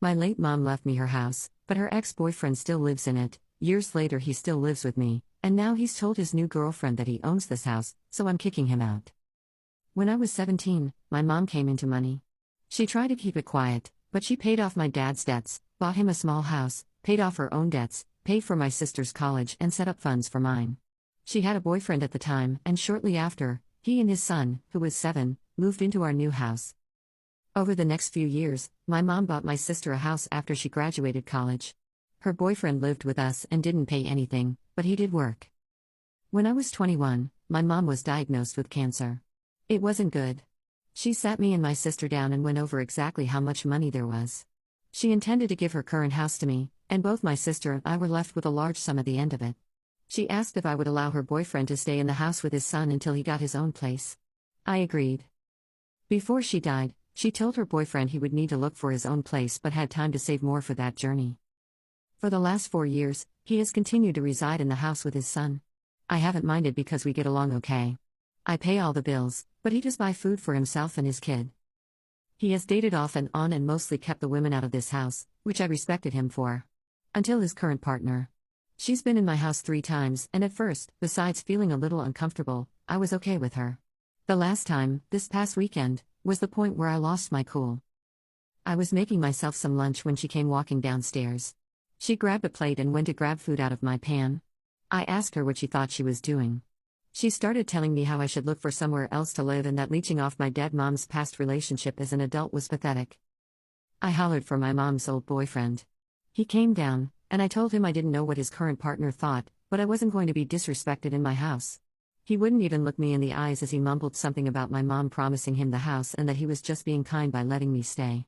My late mom left me her house, but her ex-boyfriend still lives in it. Years later he still lives with me, and now he's told his new girlfriend that he owns this house, so I'm kicking him out. When I was 17, my mom came into money. She tried to keep it quiet, but she paid off my dad's debts, bought him a small house, paid off her own debts, paid for my sister's college and set up funds for mine. She had a boyfriend at the time, and shortly after, he and his son, who was 7, moved into our new house. Over the next few years, my mom bought my sister a house after she graduated college. Her boyfriend lived with us and didn't pay anything, but he did work. When I was 21, my mom was diagnosed with cancer. It wasn't good. She sat me and my sister down and went over exactly how much money there was. She intended to give her current house to me, and both my sister and I were left with a large sum at the end of it. She asked if I would allow her boyfriend to stay in the house with his son until he got his own place. I agreed. Before she died, she told her boyfriend he would need to look for his own place but had time to save more for that journey. For the last 4 years, he has continued to reside in the house with his son. I haven't minded because we get along okay. I pay all the bills, but he does buy food for himself and his kid. He has dated off and on and mostly kept the women out of this house, which I respected him for. Until his current partner. She's been in my house 3 times, and at first, besides feeling a little uncomfortable, I was okay with her. The last time, this past weekend, was the point where I lost my cool. I was making myself some lunch when she came walking downstairs. She grabbed a plate and went to grab food out of my pan. I asked her what she thought she was doing. She started telling me how I should look for somewhere else to live and that leeching off my dead mom's past relationship as an adult was pathetic. I hollered for my mom's old boyfriend. He came down, and I told him I didn't know what his current partner thought, but I wasn't going to be disrespected in my house. He wouldn't even look me in the eyes as he mumbled something about my mom promising him the house and that he was just being kind by letting me stay.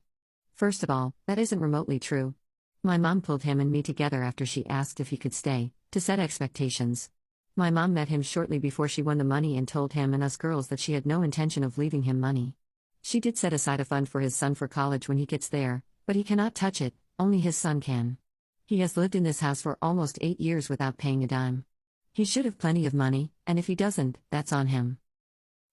First of all, that isn't remotely true. My mom pulled him and me together after she asked if he could stay, to set expectations. My mom met him shortly before she won the money and told him and us girls that she had no intention of leaving him money. She did set aside a fund for his son for college when he gets there, but he cannot touch it, only his son can. He has lived in this house for almost 8 years without paying a dime. He should have plenty of money, and if he doesn't, that's on him.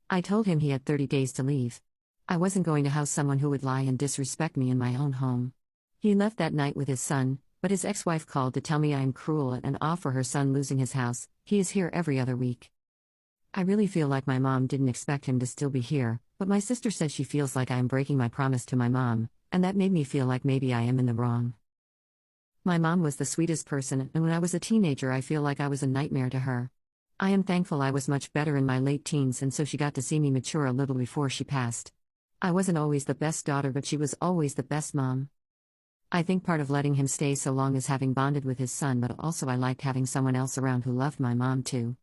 I told him he had 30 days to leave. I wasn't going to house someone who would lie and disrespect me in my own home. He left that night with his son, but his ex-wife called to tell me I am cruel and off for her son losing his house. He is here every other week. I really feel like my mom didn't expect him to still be here, but my sister says she feels like I am breaking my promise to my mom, and that made me feel like maybe I am in the wrong. My mom was the sweetest person, and when I was a teenager I feel like I was a nightmare to her. I am thankful I was much better in my late teens and so she got to see me mature a little before she passed. I wasn't always the best daughter, but she was always the best mom. I think part of letting him stay so long is having bonded with his son, but also I liked having someone else around who loved my mom too.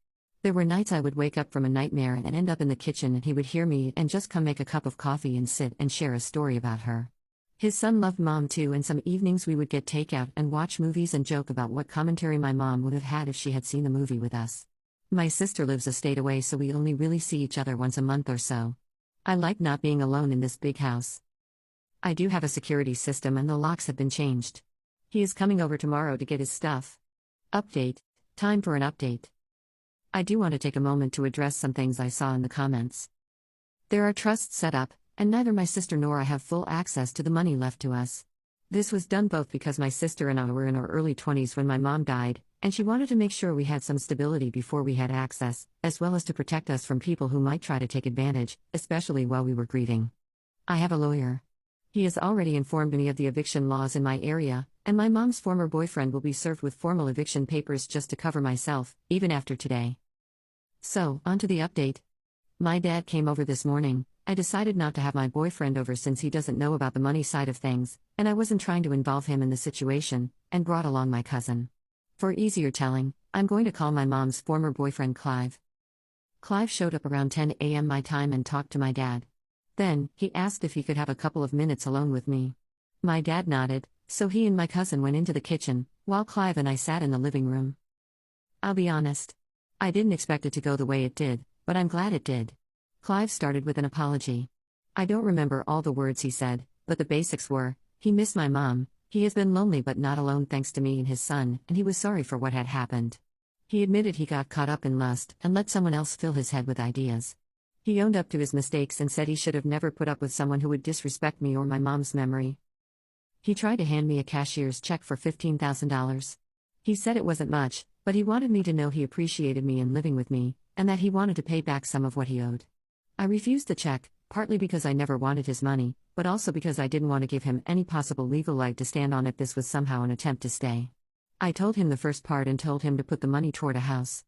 There were nights I would wake up from a nightmare and end up in the kitchen and he would hear me and just come make a cup of coffee and sit and share a story about her. His son loved mom too, and some evenings we would get takeout and watch movies and joke about what commentary my mom would have had if she had seen the movie with us. My sister lives a state away, so we only really see each other once a month or so. I like not being alone in this big house. I do have a security system and the locks have been changed. He is coming over tomorrow to get his stuff. Update. Time for an update. I do want to take a moment to address some things I saw in the comments. There are trusts set up, and neither my sister nor I have full access to the money left to us. This was done both because my sister and I were in our early 20s when my mom died, and she wanted to make sure we had some stability before we had access, as well as to protect us from people who might try to take advantage, especially while we were grieving. I have a lawyer. He has already informed me of the eviction laws in my area, and my mom's former boyfriend will be served with formal eviction papers just to cover myself, even after today. So, on to the update. My dad came over this morning. I decided not to have my boyfriend over since he doesn't know about the money side of things, and I wasn't trying to involve him in the situation, and brought along my cousin. For easier telling, I'm going to call my mom's former boyfriend Clive. Clive showed up around 10 a.m. my time and talked to my dad. Then, he asked if he could have a couple of minutes alone with me. My dad nodded, so he and my cousin went into the kitchen, while Clive and I sat in the living room. I'll be honest. I didn't expect it to go the way it did, but I'm glad it did. Clive started with an apology. I don't remember all the words he said, but the basics were, he missed my mom, he has been lonely but not alone thanks to me and his son, and he was sorry for what had happened. He admitted he got caught up in lust and let someone else fill his head with ideas. He owned up to his mistakes and said he should have never put up with someone who would disrespect me or my mom's memory. He tried to hand me a cashier's check for $15,000. He said it wasn't much, but he wanted me to know he appreciated me and living with me, and that he wanted to pay back some of what he owed. I refused the check, partly because I never wanted his money, but also because I didn't want to give him any possible legal leg to stand on if this was somehow an attempt to stay. I told him the first part and told him to put the money toward a house.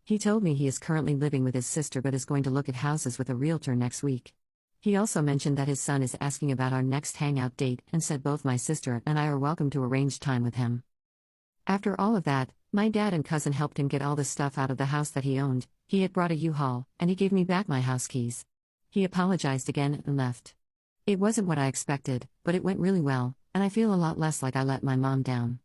He told me he is currently living with his sister but is going to look at houses with a realtor next week. He also mentioned that his son is asking about our next hangout date and said both my sister and I are welcome to arrange time with him. After all of that, my dad and cousin helped him get all the stuff out of the house that he owned. He had brought a U-Haul, and he gave me back my house keys. He apologized again and left. It wasn't what I expected, but it went really well, and I feel a lot less like I let my mom down.